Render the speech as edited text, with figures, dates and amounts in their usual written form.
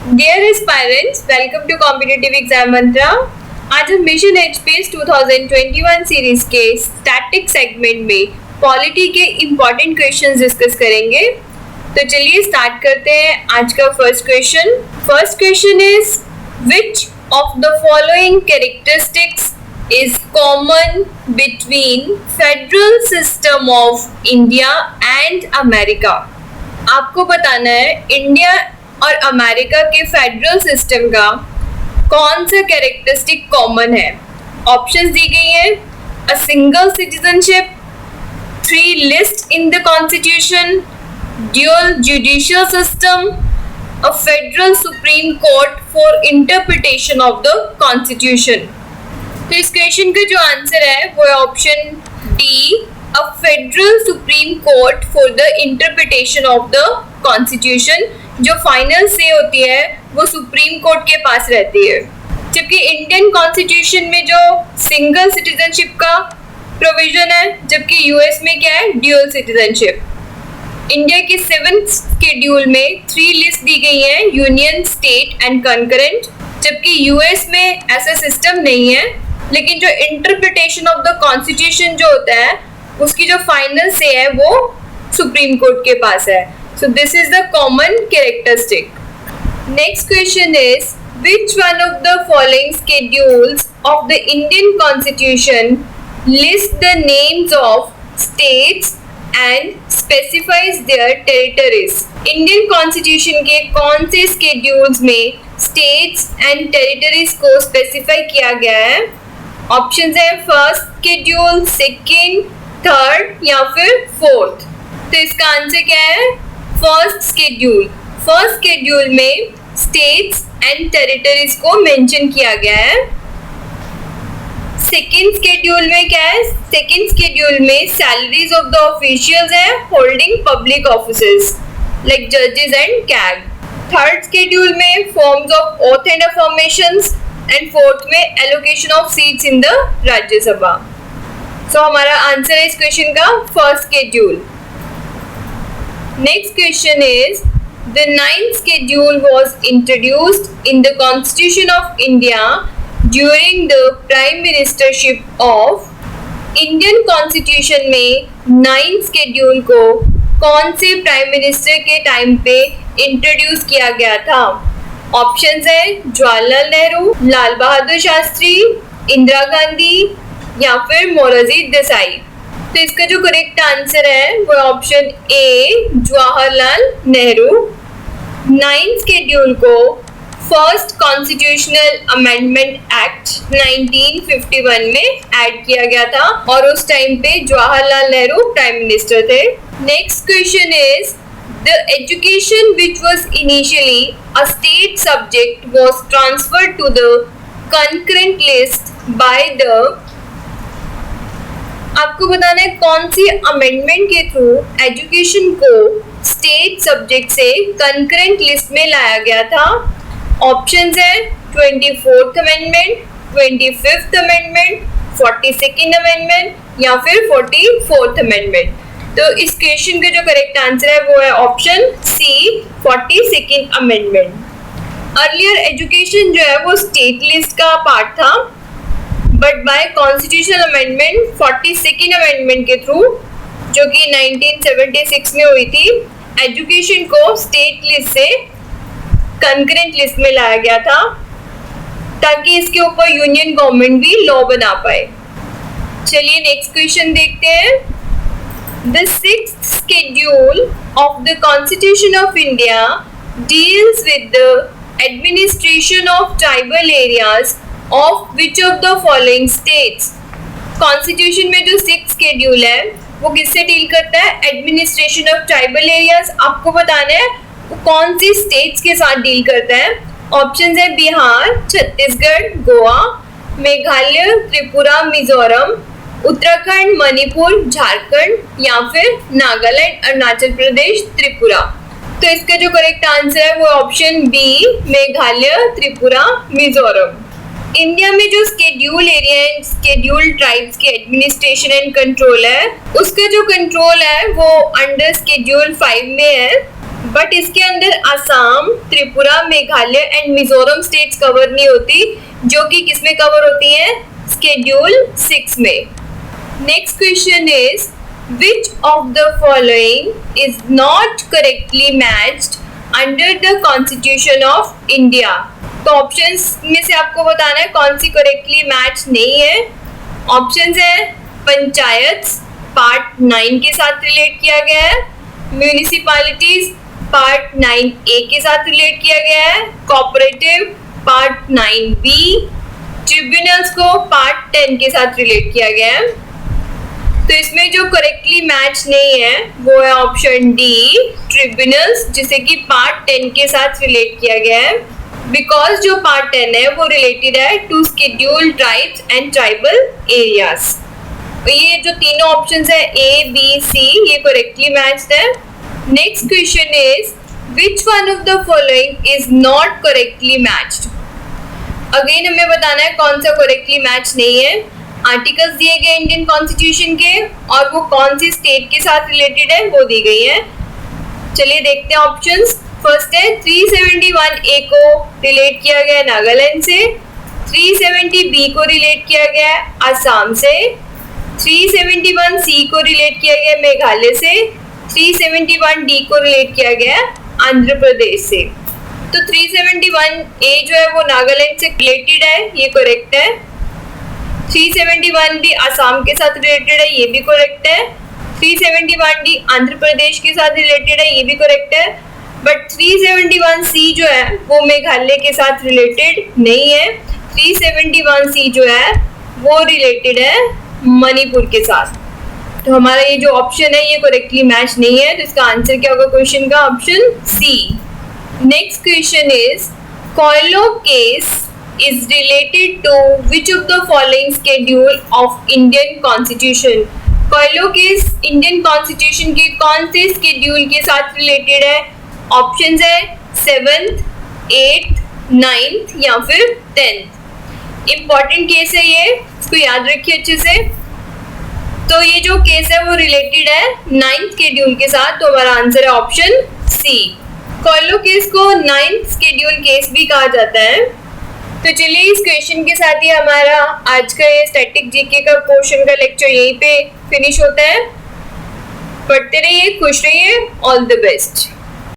Dear aspirants, welcome to competitive exam mantra. आज हम mission HPS 2021 series के static segment में पॉलिटी के इम्पोर्टेंट क्वेश्चंस डिस्कस करेंगे। तो चलिए स्टार्ट करते हैं आज का first question. First question is which of the following characteristics is common between federal system of India and America. आपको बताना है इंडिया और अमेरिका के फेडरल सिस्टम का कौन सा कैरेक्टरिस्टिक कॉमन है। ऑप्शंस दी गई हैं, a single citizenship, 3 list in the constitution, dual judicial system, a federal supreme court for interpretation of the constitution. तो इस क्वेश्चन का जो आंसर है वो है option D, a federal supreme court for the interpretation of the constitution. जो final से होती है वो सुप्रीम कोर्ट के पास रहती है। जबकि इंडियन कॉन्स्टिट्यूशन में जो सिंगल सिटीजनशिप का प्रोविजन है, जबकि यूएस में क्या है, ड्यूअल सिटीजनशिप। इंडिया के 7th शेड्यूल में 3 लिस्ट दी गई है, यूनियन, स्टेट एंड कंकरेंट। जबकि यूएस में ऐसा सिस्टम नहीं है, लेकिन जो इंटरप्रिटेशन ऑफ द कॉन्स्टिट्यूशन जो होता है उसकी जो फाइनल से है वो सुप्रीम कोर्ट के पास है। So this is the common characteristic. Next question is which one of the following schedules of the Indian Constitution lists the names of states and specifies their territories? Indian Constitution के कौन से schedules में states and territories को specify किया गया है? Options है first schedule, second, third या फिर fourth। तो इसका आंसर क्या है? फर्स्ट शेड्यूल में स्टेट्स एंड टेरिटरीज को मेंशन किया गया है। सेकेंड शेड्यूल में क्या है? सेकेंड शेड्यूल में सैलरीज ऑफ द ऑफिशियल्स है होल्डिंग पब्लिक ऑफिसेज लाइक जजेस एंड कैग। थर्ड शेड्यूल में forms of oath and affirmations and fourth में allocation of seats in the Rajya Sabha. So हमारा आंसर है इस क्वेश्चन का first schedule. Next question is the 9th schedule was introduced in the Constitution of India during the Prime Ministership of Indian Constitution में 9th schedule को कौन से prime minister के time पे इंट्रोड्यूस किया गया था? ऑप्शंस है जवाहरलाल नेहरू, लाल बहादुर शास्त्री, इंदिरा गांधी या फिर मोरारजी देसाई। तो इसका जो करेक्ट आंसर है वो option A, Jawaharlal Nehru. 9th schedule को फर्स्ट कॉन्स्टिट्यूशनल अमेंडमेंट एक्ट 1951 में ऐड किया गया था और उस टाइम पे जवाहरलाल नेहरू प्राइम मिनिस्टर थे। Next question is the education which was initially a state subject was transferred to the concurrent list by the. आपको बताना है कौन सी अमेंडमेंट के थ्रू एजुकेशन को स्टेट सब्जेक्ट से कंकरेंट लिस्ट में लाया गया था। ऑप्शंस है 24th amendment, 25th amendment, 42nd amendment या फिर 44th अमेंडमेंट। तो इस क्वेश्चन का जो करेक्ट आंसर है वो है option C, 42nd amendment. Earlier education जो है वो स्टेट लिस्ट का पार्ट था, but by constitutional amendment 42nd amendment के थ्रू जो कि 1976 में हुई थी, एजुकेशन को स्टेट लिस्ट से कंकरेंट लिस्ट में लाया गया था ताकि इसके ऊपर यूनियन गवर्नमेंट भी लॉ बना पाए। चलिए नेक्स्ट क्वेश्चन देखते हैं। The 6th schedule of the Constitution of India deals with the administration of tribal areas of which of the following states? Constitution में जो 6th शेड्यूल है वो किससे डील करता है? Administration of tribal areas. आपको बताना है वो कौन सी स्टेट्स के साथ डील करता है। ऑप्शंस है बिहार, छत्तीसगढ़, गोवा, मेघालय, त्रिपुरा, मिजोरम, उत्तराखंड, मणिपुर, झारखंड या फिर नागालैंड, अरुणाचल प्रदेश, त्रिपुरा। तो इसका जो करेक्ट आंसर है वो option B, Meghalaya, Tripura, Mizoram. India में जो scheduled area and scheduled tribes की एडमिनिस्ट्रेशन एंड कंट्रोल है, उसका जो कंट्रोल है वो अंडर स्केड्यूल 5 में है, बट इसके अंदर Assam, Tripura, Meghalaya and Mizoram states cover नहीं होती, जो कि किसमें कवर होती हैं? शेड्यूल 6 में। Next question is which of the following is not correctly matched under the Constitution of India? तो ऑप्शंस में से आपको बताना है कौन सी करेक्टली मैच नहीं है। ऑप्शंस है पंचायत पार्ट 9 के साथ रिलेट किया गया है, म्यूनिसिपैलिटीज पार्ट 9A के साथ रिलेट किया गया है, कोऑपरेटिव पार्ट 9B, ट्रिब्यूनल्स को पार्ट 10 के साथ रिलेट किया गया है। तो इसमें जो करेक्टली मैच नहीं है वो है ऑप्शन डी, ट्रिब्यूनल्स, जिसे कि पार्ट 10 के साथ रिलेट किया गया है, बिकॉज जो पार्ट 10 है वो रिलेटेड है to scheduled tribes and tribal areas. ये जो तीनों ऑप्शंस है ए, बी, सी, ये करेक्टली मैच्ड है। Next question is which one of the following is not correctly matched? Again हमें बताना है कौन सा करेक्टली मैच नहीं है। आर्टिकल्स दिए गए इंडियन कॉन्स्टिट्यूशन के और वो कौन सी स्टेट के साथ रिलेटेड है वो दी गई है। चलिए देखते हैं ऑप्शंस। फर्स्ट है 371A को रिलेट किया गया नागालैंड से, 370B को रिलेट किया गया असम से, 371C को रिलेट किया गया मेघालय से, 371D को रिलेट किया गया आंध्र प्रदेश से। तो 371A जो है वो नागालैंड से रिलेटेड है, ये करेक्ट है। 371 भी असम के साथ रिलेटेड है, ये भी करेक्ट है। 371D आंध्र प्रदेश के साथ रिलेटेड है, ये भी करेक्ट है। बट 371C जो है वो मेघालय के साथ रिलेटेड नहीं है। 371C जो है वो रिलेटेड है मणिपुर के साथ। तो हमारा ये जो ऑप्शन है ये करेक्टली मैच नहीं है, तो इसका आंसर क्या होगा क्वेश्चन का? Option C. Next question is Coelho case is related to which of the following schedule of Indian Constitution? Coelho case Indian constitution के कौन से स्केड्यूल के साथ रिलेटेड है? ऑप्शंस है 7th, 8th, 9th या फिर 10th। इंपॉर्टेंट केस है ये, इसको याद रखिए अच्छे से। तो ये जो केस है वो रिलेटेड है 9th शेड्यूल के साथ, तो हमारा आंसर है ऑप्शन सी। कोयलो केस को 9th शेड्यूल केस भी कहा जाता है। तो चलिए इस क्वेश्चन के साथ ही हमारा आज का ये स्टैटिक जीके का पोर्शन का लेक्चर यहीं पे फिनिश होता है। पढ़ते रहिए, खुश रहिए, ऑल द बेस्ट।